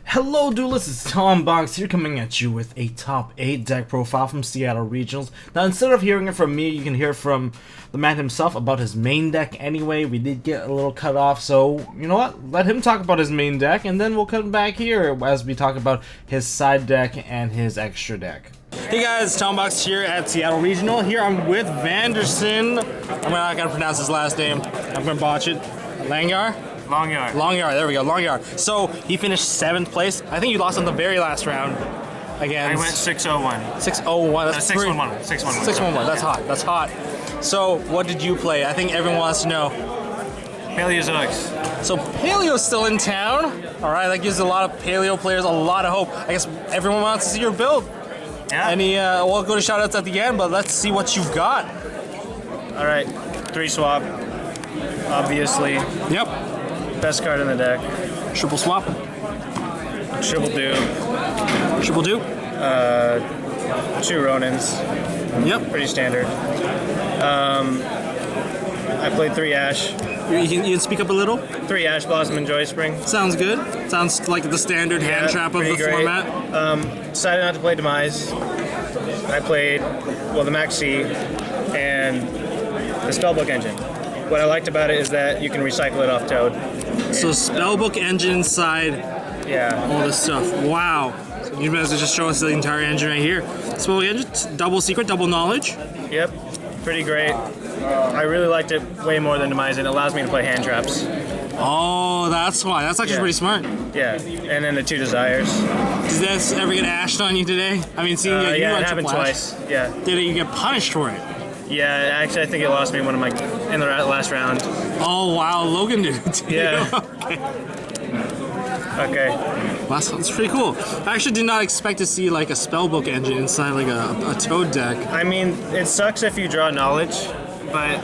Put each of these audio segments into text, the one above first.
Hello Duelists, it's Tom Box here coming at you with a top 8 deck profile from Seattle Regionals. Now instead of hearing it from me, you can hear from the man himself about his main deck anyway. We did get a little cut off, so you know what? Let him talk about his main deck and then we'll come back here as we talk about his side deck and his extra deck. Hey guys, Tom Box here at Seattle Regional. Here I'm with Vanderson. I'm not gonna pronounce his last name. I'm gonna botch it. Langjahr? Langjahr, there we go, Langjahr. So he finished 7th place. I think you lost on the very last round against... I went 6-0-1. 6-0-1, that's 6-1-1. 6-1-1. 6-1-1, that's hot, that's hot. So what did you play? I think everyone wants to know. Paleozoics. So Paleo's still in town. All right, that gives a lot of Paleo players a lot of hope. I guess everyone wants to see your build. Yeah. We'll go to shoutouts at the end, but let's see what you've got. All right, 3 swap, obviously. Yep. Best card in the deck. Triple swap. Triple do. Triple do. 2 Ronins. Yep. Pretty standard. I played 3 Ash. You can speak up a little? 3 Ash Blossom and Joy Spring. Sounds good. Sounds like the standard hand trap of the great. format. Decided not to play Demise. I played, well, the Max C and the Spellbook engine. What I liked about it is that you can recycle it off Toad. So Spellbook engine side, Yeah. all this stuff. Wow. So you might as well just show us the entire engine right here. Spellbook engine, double secret, double knowledge. Yep. Pretty great. I really liked it way more than Demise, and it allows me to play hand traps. Oh, that's why. That's actually pretty smart. Yeah. And then the 2 Desires. Did this ever get ashed on you today? I mean, seeing you Yeah, run it happened triple ash. twice. Yeah. Did you get punished for it? Yeah, actually, I think it lost me one of my in the last round. Oh wow, Logan did it too. Yeah. Okay. Wow, that's pretty cool. I actually did not expect to see like a Spellbook engine inside like a Toad deck. I mean, it sucks if you draw knowledge, but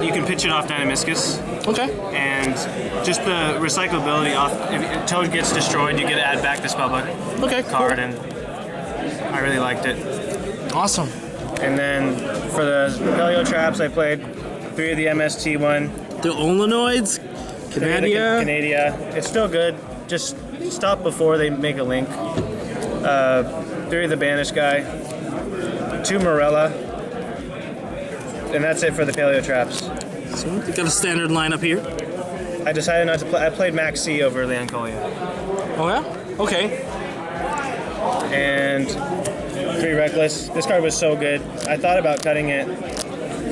you can pitch it off Dynamiscus. Okay. And just the recyclability off. If Toad gets destroyed, you get to add back the Spellbook card, cool. and I really liked it. Awesome. And then for the Paleo traps, I played 3 of the MST one. The Olenoids, Canadia. Canadia. It's still good. Just stop before they make a link. 3 of the Banish guy. 2 Morella. And that's it for the Paleo traps. So we got a standard lineup here. I decided not to play. I played Max C over Leancolia. Oh yeah? Okay. And 3 Reckless. This card was so good. I thought about cutting it,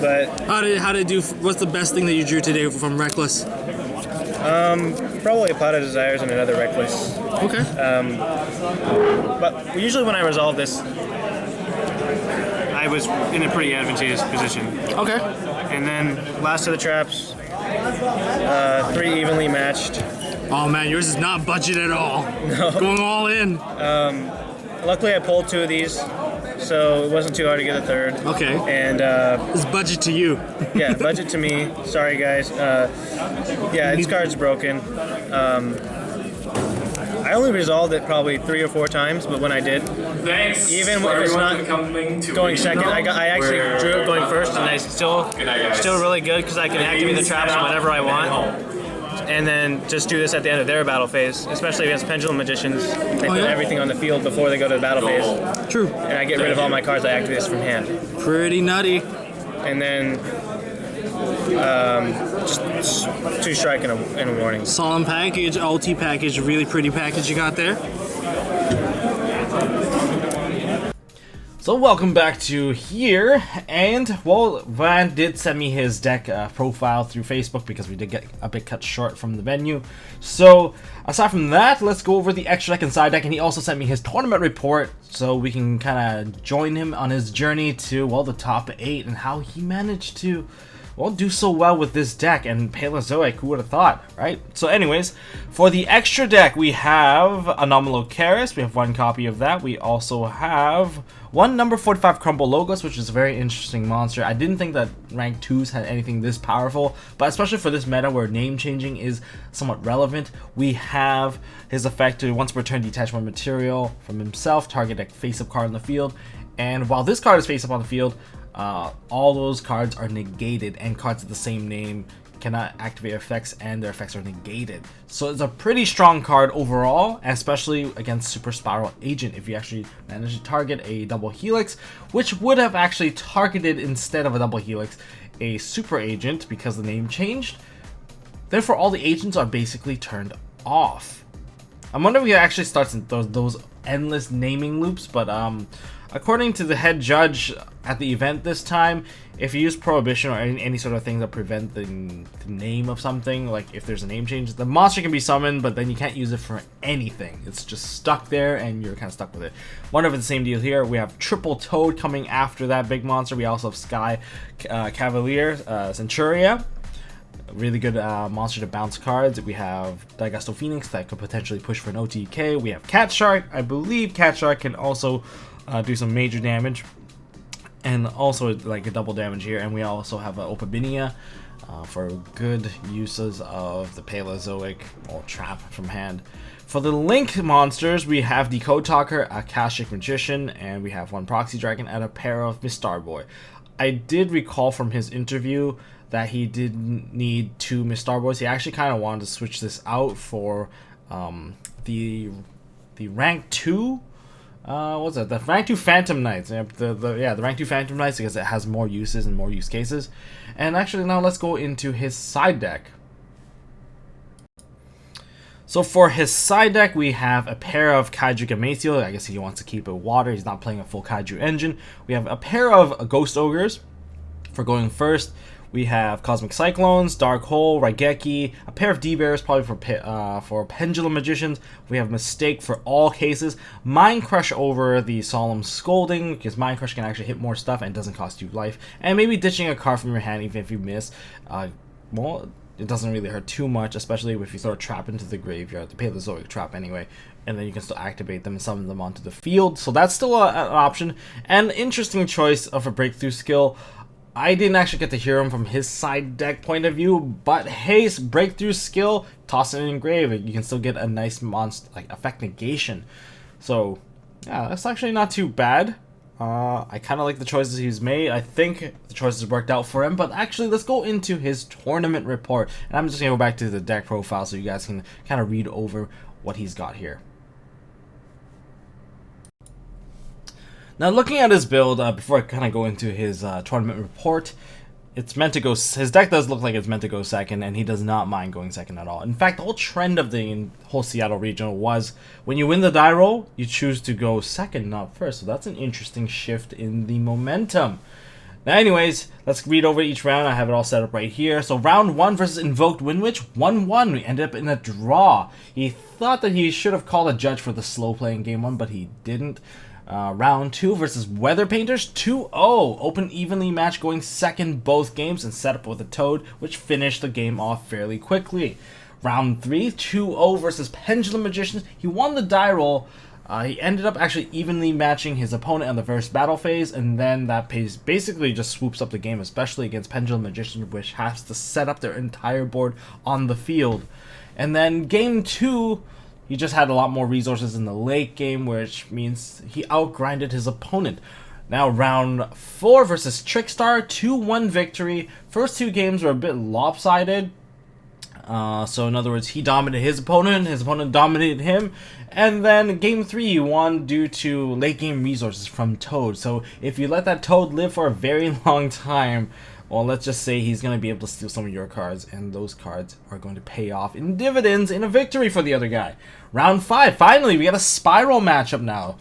but How did it do? What's the best thing that you drew today from Reckless? probably a Pot of Desires and another Reckless. Okay. But usually when I resolve this, I was in a pretty advantageous position. Okay. And then last of the traps, 3 evenly matched. Oh man, yours is not budget at all. No. Going all in. Luckily I pulled 2 of these, so it wasn't too hard to get a third. Okay. And It's budget to you. yeah, budget to me. Sorry guys. Yeah, this card's broken. I only resolved it probably 3 or 4 times, but when I did, Thanks. even if it's not going second, I actually drew it going first, and I still really good because I can activate the traps whenever I want, and then just do this at the end of their battle phase, especially against Pendulum Magicians. They put everything on the field before they go to the battle phase, True. and I get rid of all my cards. I activate this from hand, Pretty nutty. and then just 2 strike and a warning. Solemn package, LT package, really pretty package you got there. So welcome back to here, and well, Van did send me his deck profile through Facebook because we did get a bit cut short from the venue. So aside from that, let's go over the extra deck and side deck, and he also sent me his tournament report so we can kind of join him on his journey to, well, the top 8 and how he managed to, well, do so well with this deck. And Paleozoic, who would have thought, right? So anyways, for the extra deck, we have Anomalocaris. We have 1 copy of that. We also have 1 number 45 Crumble Logos, which is a very interesting monster. I didn't think that rank 2s had anything this powerful, but especially for this meta where name changing is somewhat relevant, we have his effect to once per turn detach 1 material from himself, target a face-up card on the field, and while this card is face-up on the field, all those cards are negated, and cards of the same name cannot activate effects and their effects are negated. So it's a pretty strong card overall, especially against Super Spyral Agent if you actually manage to target a double helix, which would have actually targeted, instead of a double helix, a Super Agent because the name changed. Therefore all the agents are basically turned off. I'm wondering if it actually starts in those endless naming loops, but according to the head judge at the event this time, if you use prohibition or any sort of thing that prevent the name of something, like if there's a name change, the monster can be summoned, but then you can't use it for anything. It's just stuck there and you're kind of stuck with it. Wonder if it's the same deal here. We have Triple Toad coming after that big monster. We also have Sky Cavalier, Centuria. Really good monster to bounce cards. We have Daigusto Phoenix that could potentially push for an OTK. We have Cat Shark. I believe Cat Shark can also do some major damage, and also like a double damage here. And we also have Opabinia for good uses of the Paleozoic or trap from hand. For the Link monsters, we have the Code Talker, Akashic Magician, and we have one Proxy Dragon and a pair of Miss Starboy. I did recall from his interview that he didn't need 2 Miss Starboys. He actually kind of wanted to switch this out for the rank 2. What's that? The rank 2 Phantom Knights. The rank 2 Phantom Knights, because it has more uses and more use cases. And actually, now let's go into his side deck. So for his side deck, we have a pair of Kaiju Gametio. I guess he wants to keep it water. He's not playing a full Kaiju engine. We have a pair of Ghost Ogres for going first. We have Cosmic Cyclones, Dark Hole, Raigeki, a pair of D-Bears probably for Pendulum Magicians. We have Mistake for all cases. Mind Crush over the Solemn Scolding, because Mind Crush can actually hit more stuff and doesn't cost you life. And maybe ditching a card from your hand even if you miss. Well, it doesn't really hurt too much, especially if you throw a trap into the graveyard, the Paleozoic trap anyway, and then you can still activate them and summon them onto the field. So that's still an option. And interesting choice of a breakthrough skill. I didn't actually get to hear him from his side deck point of view, but hey, breakthrough skill, toss it in grave, you can still get a nice monster like effect negation. So yeah, that's actually not too bad. I kind of like the choices he's made. I think the choices worked out for him, but actually let's go into his tournament report. And I'm just gonna go back to the deck profile so you guys can kind of read over what he's got here. Now, looking at his build, before I kind of go into his tournament report, it's meant to go. His deck does look like it's meant to go second, and he does not mind going second at all. In fact, the whole trend of the whole Seattle regional was when you win the die roll, you choose to go second, not first. So that's an interesting shift in the momentum. Now, anyways, let's read over each round. I have it all set up right here. So round 1 versus Invoked Windwitch, 1-1. We ended up in a draw. He thought that he should have called a judge for the slow play in game 1, but he didn't. Round 2 versus Weather Painters, 2-0. Open evenly match, going second both games, and set up with a Toad, which finished the game off fairly quickly. Round 3, 2-0 versus Pendulum Magicians. He won the die roll. He ended up actually evenly matching his opponent on the first battle phase, and then that phase basically just swoops up the game, especially against Pendulum Magicians, which has to set up their entire board on the field. And then game 2, he just had a lot more resources in the late game, which means he outgrinded his opponent. Now, round 4 versus Trickstar, 2-1 victory. First 2 games were a bit lopsided. So, in other words, he dominated his opponent dominated him. And then game 3, he won due to late game resources from Toad. So, if you let that Toad live for a very long time, well, let's just say he's going to be able to steal some of your cards, and those cards are going to pay off in dividends in a victory for the other guy. Round 5, finally, we got a Spyral matchup now.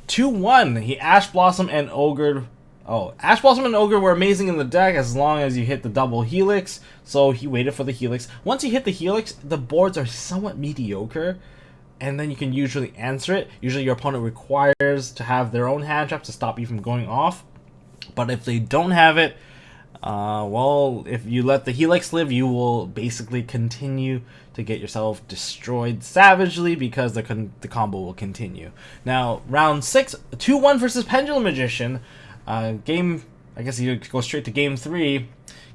2-1, he Ash Blossom and Ogre. Oh, Ash Blossom and Ogre were amazing in the deck as long as you hit the double Helix, so he waited for the Helix. Once you hit the Helix, the boards are somewhat mediocre, and then you can usually answer it. Usually your opponent requires to have their own hand trap to stop you from going off, but if they don't have it, well, if you let the Helix live, you will basically continue to get yourself destroyed savagely because the combo will continue. Now, round 6, 2-1 versus Pendulum Magician. I guess you go straight to game 3.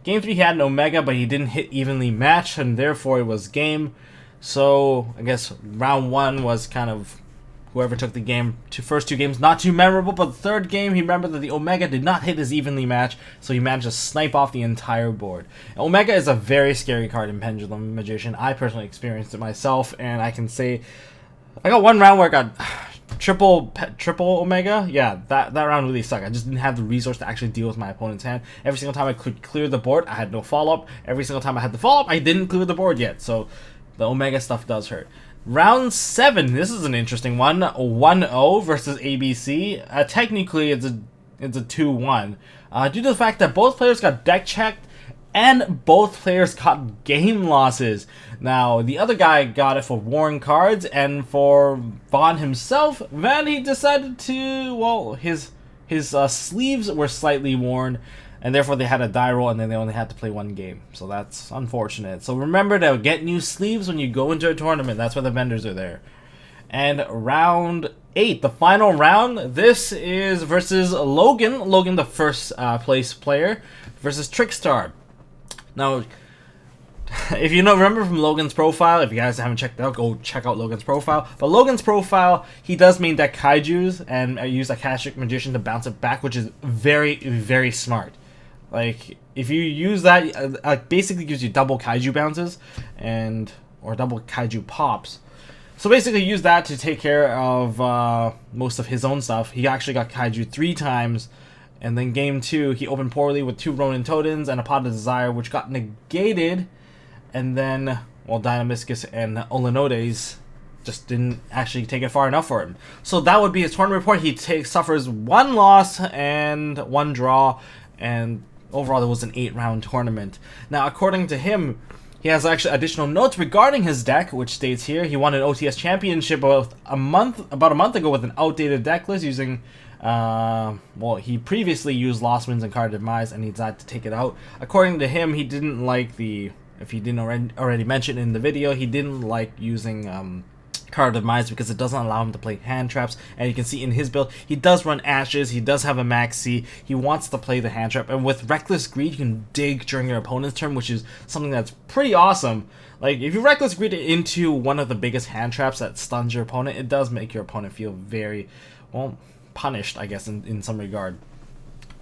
Game 3 he had an Omega, but he didn't hit evenly matched, and therefore it was game. So, I guess round 1 was kind of whoever took the first two games, not too memorable, but the third game, he remembered that the Omega did not hit his evenly match, so he managed to snipe off the entire board. And Omega is a very scary card in Pendulum Magician. I personally experienced it myself, and I can say I got one round where I got triple Omega. Yeah, that round really sucked. I just didn't have the resource to actually deal with my opponent's hand. Every single time I could clear the board, I had no follow-up. Every single time I had the follow-up, I didn't clear the board yet, so the Omega stuff does hurt. Round 7, this is an interesting one. 1-0 versus ABC. Technically, it's a 2-1. Due to the fact that both players got deck checked, and both players got game losses. Now, the other guy got it for worn cards, and for Vaughn himself, he decided to, well, his sleeves were slightly worn, and therefore they had a die roll, and then they only had to play one game. So that's unfortunate. So remember to get new sleeves when you go into a tournament. That's why the vendors are there. And round 8, the final round, this is versus Logan. Logan, the first place player, versus Trickstar. Now, if you remember from Logan's profile, if you guys haven't checked it out, go check out Logan's profile. But Logan's profile, he does main deck Kaijus and use Akashic Magician to bounce it back, which is very, very smart. Like, if you use that, basically gives you double Kaiju bounces or double Kaiju pops. So basically use that to take care of most of his own stuff. He actually got Kaiju 3 times. And then game 2, he opened poorly with 2 Ronin Totens and a Pot of Desire, which got negated. And then, well, Dynamiscus and Olinodes just didn't actually take it far enough for him. So that would be his tournament report. He suffers 1 loss and 1 draw. And overall, it was an 8-round tournament. Now, according to him, he has actually additional notes regarding his deck, which states here he won an OTS championship about a month ago with an outdated deck list using... well, he previously used Lost Winds and Card Demise, and he decided to take it out. According to him, he didn't like if he didn't already mention in the video, he didn't like using Card Demise because it doesn't allow him to play hand traps. And you can see in his build, he does run Ashes, he does have a Max C, he wants to play the hand trap, and with Reckless Greed, you can dig during your opponent's turn, which is something that's pretty awesome. Like, if you Reckless Greed into one of the biggest hand traps that stuns your opponent, it does make your opponent feel very, well, punished, I guess, in some regard.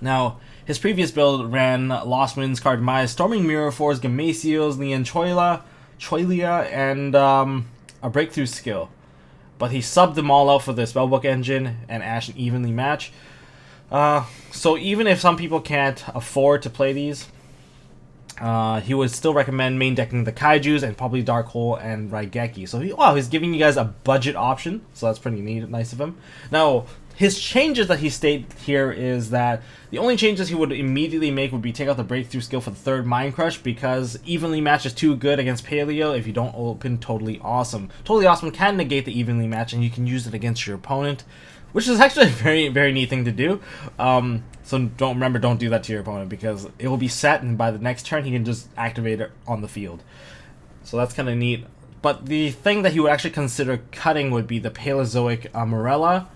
Now, his previous build ran Lost Winds, Card Demise, Storming Mirror Force, Gamasios, Leon Choilia, and a Breakthrough Skill. But he subbed them all out for the Spellbook engine and Ashen Evenly match. So even if some people can't afford to play these, he would still recommend main decking the Kaijus and probably Dark Hole and Raigeki. So he's giving you guys a budget option, so that's pretty nice of him. Now, his changes that he stated here is that the only changes he would immediately make would be take out the Breakthrough Skill for the 3rd Mind Crush, because Evenly Match is too good against Paleo if you don't open Totally Awesome. Totally Awesome can negate the Evenly Match, and you can use it against your opponent, which is actually a very, very neat thing to do. So don't do that to your opponent, because it will be set, and by the next turn he can just activate it on the field. So that's kind of neat. But the thing that he would actually consider cutting would be the Paleozoic Morella.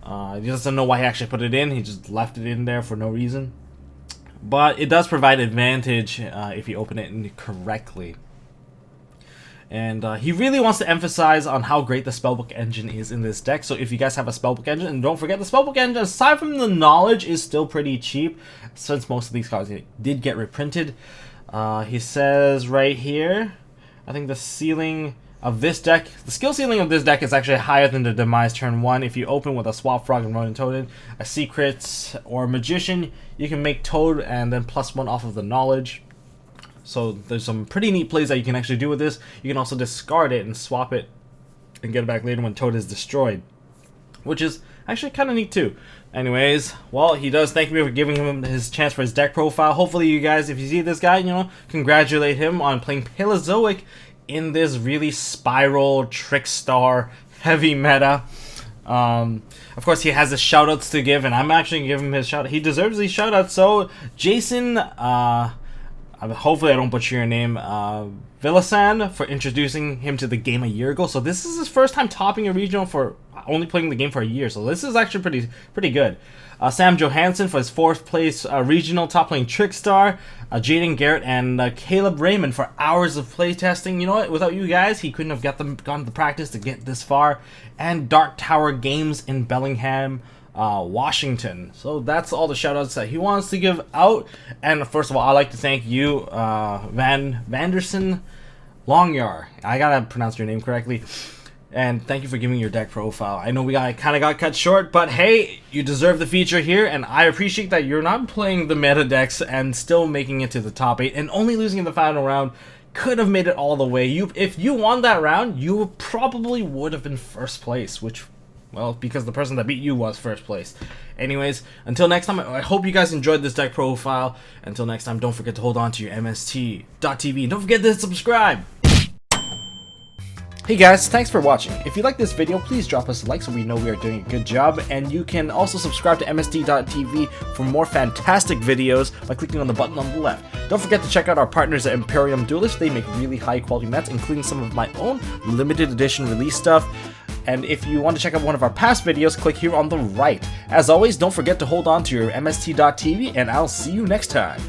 He doesn't know why he actually put it in. He just left it in there for no reason. But it does provide advantage if you open it correctly. And he really wants to emphasize on how great the Spellbook engine is in this deck. So if you guys have a Spellbook engine, and don't forget the Spellbook engine, aside from the knowledge, is still pretty cheap, since most of these cards did get reprinted. He says right here, I think the ceiling of this deck, the skill ceiling of this deck is actually higher than the Demise turn 1. If you open with a Swap Frog and Ronin Toad, a Secret, or a Magician, you can make Toad and then +1 off of the knowledge. So there's some pretty neat plays that you can actually do with this. You can also discard it and swap it and get it back later when Toad is destroyed, which is actually kind of neat too. Anyways, well, he does thank me for giving him his chance for his deck profile. Hopefully you guys, if you see this guy, congratulate him on playing Paleozoic in this really Spyral, Trickstar, heavy meta. Of course, he has his shoutouts to give, and I'm actually going to give him his shout. He deserves these shoutouts. So, Jason hopefully I don't butcher your name, Villasan, for introducing him to the game a year ago. So this is his first time topping a regional for only playing the game for a year. So this is actually pretty good. Sam Johansson for his 4th place regional, top playing Trickstar. Jaden Garrett and Caleb Raymond for hours of playtesting. You know what? Without you guys, he couldn't have gone to the practice to get this far. And Dark Tower Games in Bellingham, Washington. So that's all the shoutouts that he wants to give out. And first of all, I'd like to thank you, Vanderson Langjahr. I gotta pronounce your name correctly. And thank you for giving your deck profile. I know we kind of got cut short, but hey, you deserve the feature here, and I appreciate that you're not playing the meta decks and still making it to the top 8 and only losing in the final round. Could have made it all the way. If you won that round, you probably would have been first place, which, well, because the person that beat you was first place. Anyways, until next time, I hope you guys enjoyed this deck profile. Until next time, don't forget to hold on to your MST.TV. Don't forget to subscribe. Hey guys, thanks for watching. If you like this video, please drop us a like so we know we are doing a good job. And you can also subscribe to MST.TV for more fantastic videos by clicking on the button on the left. Don't forget to check out our partners at Imperium Duelist. They make really high quality mats, including some of my own limited edition release stuff. And if you want to check out one of our past videos, click here on the right. As always, don't forget to hold on to your MST.TV, and I'll see you next time.